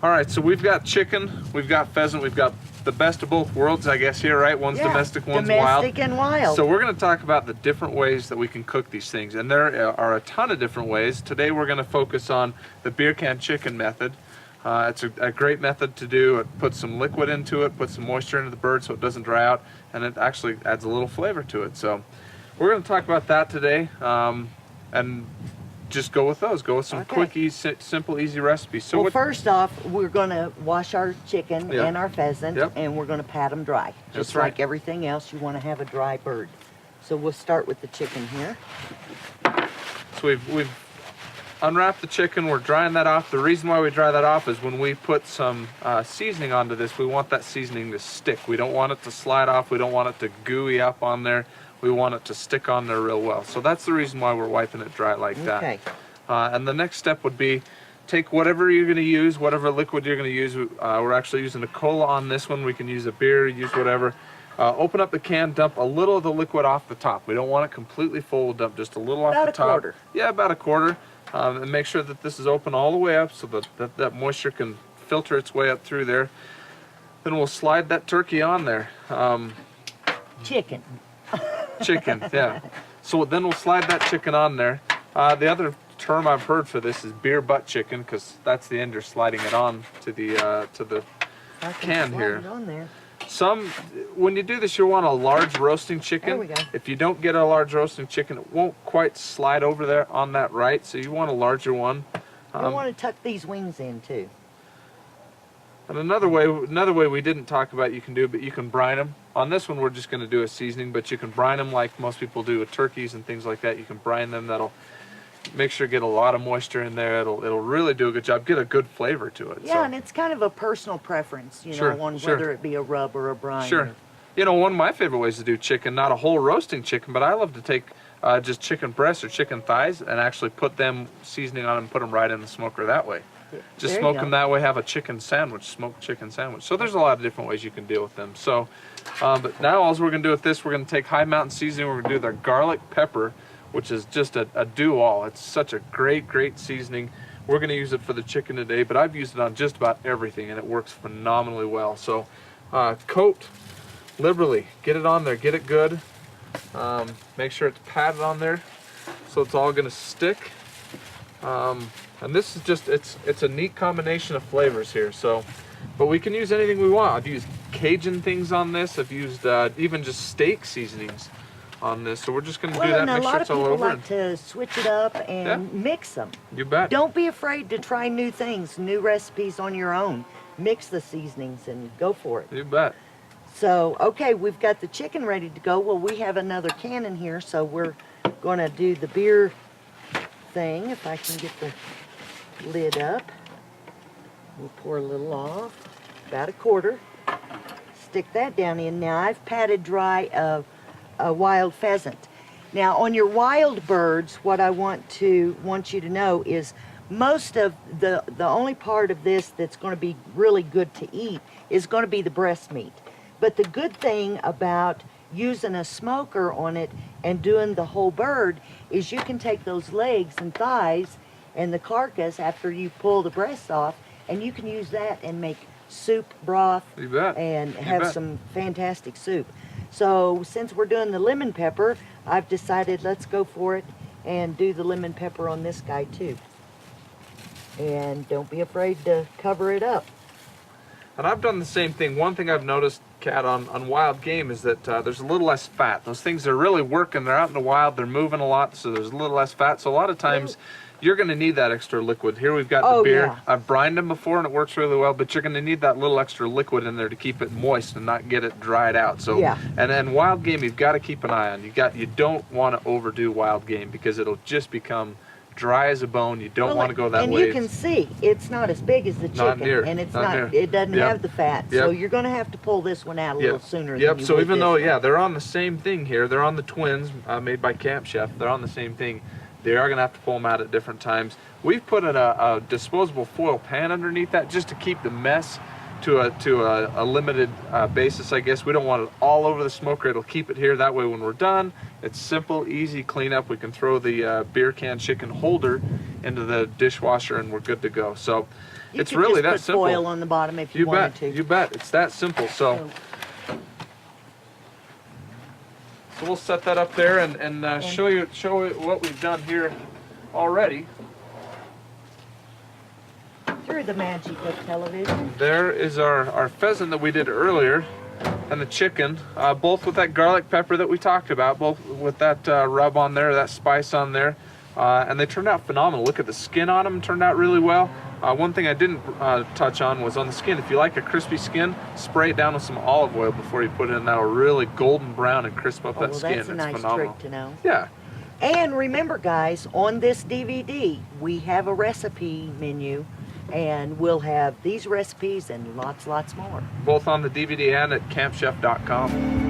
All right, so we've got chicken, we've got pheasant, we've got the best of both worlds, I guess, here, right? One's domestic, one's wild. Domestic and wild. So we're going to talk about the different ways that we can cook these things, and there are a ton of different ways. Today we're going to focus on the beer can chicken method. It's a great method to do. It puts some liquid into it, puts some moisture into the bird so it doesn't dry out, and it actually adds a little flavor to it. So we're going to talk about that today, and just go with those. Go with some quick, easy, simple, easy recipes. So well, first off, we're going to wash our chicken and our pheasant, Yep. and we're going to pat them dry. Just right. like everything else, you want to have a dry bird. So we'll start with the chicken here. So we've unwrapped the chicken. We're drying that off. The reason why we dry that off is when we put some seasoning onto this, we want that seasoning to stick. We don't want it to slide off. We don't want it to gooey up on there. We want it to stick on there real well. So that's the reason why we're wiping it dry like that. Okay. And the next step would be take whatever you're going to use, whatever liquid you're going to use. We're actually using a cola on this one. We can use a beer, use whatever. Open up the can, dump a little of the liquid off the top. We don't want it completely full. We'll dump just a little off the top. About a quarter. Yeah, about a quarter. And make sure that this is open all the way up so that moisture can filter its way up through there. Then we'll slide that turkey on there. Chicken. Chicken, yeah. So then we'll slide that chicken on there. The other term I've heard for this is beer butt chicken, because that's the end you're sliding it on to the can here. It on there. When you do this, you want a large roasting chicken. There we go. If you don't get a large roasting chicken, it won't quite slide over there on that right. So you want a larger one. You want to tuck these wings in too. And another way we didn't talk about you can do, but you can brine them. On this one, we're just going to do a seasoning, but you can brine them like most people do with turkeys and things like that. You can brine them. That'll make sure you get a lot of moisture in there. It'll really do a good job. Get a good flavor to it. Yeah, so. And it's kind of a personal preference, you know, whether it be a rub or a brine. Sure. You know, one of my favorite ways to do chicken, not a whole roasting chicken, but I love to take just chicken breasts or chicken thighs and actually put them seasoning on them and put them right in the smoker that way. Just smoke them that way, have a chicken sandwich, smoked chicken sandwich. So there's a lot of different ways you can deal with them. So, but now all we're going to do with this, we're going to take High Mountain seasoning, we're going to do their garlic pepper, which is just a do-all. It's such a great seasoning. We're going to use it for the chicken today, but I've used it on just about everything, and it works phenomenally well. So coat liberally. Get it on there. Get it good. Make sure it's patted on there so it's all going to stick. And this is just, it's a neat combination of flavors here. So, but we can use anything we want. I've used Cajun things on this. I've used even just steak seasonings on this. So we're just going to do that, make sure it's all over. A lot of people like to switch it up and mix them. You bet. Don't be afraid to try new things, new recipes on your own. Mix the seasonings and go for it. You bet. So, okay, we've got the chicken ready to go. Well, we have another can in here, so we're going to do the beer thing. If I can get the lid up. We'll pour a little off, about a quarter. Stick that down in. Now, I've patted dry a wild pheasant. Now, on your wild birds, what I want you to know is most of the only part of this that's going to be really good to eat is going to be the breast meat. But the good thing about using a smoker on it and doing the whole bird is you can take those legs and thighs and the carcass after you pull the breasts off, and you can use that and make soup, broth, and have some fantastic soup. So since we're doing the lemon pepper, I've decided let's go for it and do the lemon pepper on this guy too. And don't be afraid to cover it up. And I've done the same thing. One thing I've noticed, Kat, on wild game is that there's a little less fat. Those things are really working. They're out in the wild. They're moving a lot, so there's a little less fat. So a lot of times you're going to need that extra liquid. Here we've got the beer. Yeah. I've brined them before, and it works really well, but you're going to need that little extra liquid in there to keep it moist and not get it dried out. So, and then wild game, you've got to keep an eye on. You don't want to overdo wild game because it'll just become dry as a bone. You don't want to go that and way. And you can see it's not as big as the chicken, and it's not it doesn't have the fat. So you're going to have to pull this one out a little sooner. Than you So would even though one. they're on the same thing here, they're on the twins made by Camp Chef. They're on the same thing. They are going to have to pull them out at different times. We've put a disposable foil pan underneath that just to keep the mess to a limited basis, I guess. We don't want it all over the smoker. It'll keep it here. That way when we're done, it's simple, easy cleanup. We can throw the beer can chicken holder into the dishwasher and we're good to go. So You It's could really just that put simple. foil on the bottom if you, You wanted bet. to. You bet. It's that simple. So we'll set that up there and show you what we've done here already. Through the magic of television. There is our pheasant that we did earlier, and the chicken, both with that garlic pepper that we talked about, both with that rub on there, that spice on there, and they turned out phenomenal. Look at the skin on them, turned out really well. One thing I didn't touch on was on the skin. If you like a crispy skin, spray it down with some olive oil before you put it in. That'll really golden brown and crisp up that well, skin. that's a It's nice phenomenal. trick to know. Yeah. And remember, guys, on this DVD, we have a recipe menu, and we'll have these recipes and lots more. Both on the DVD and at campchef.com.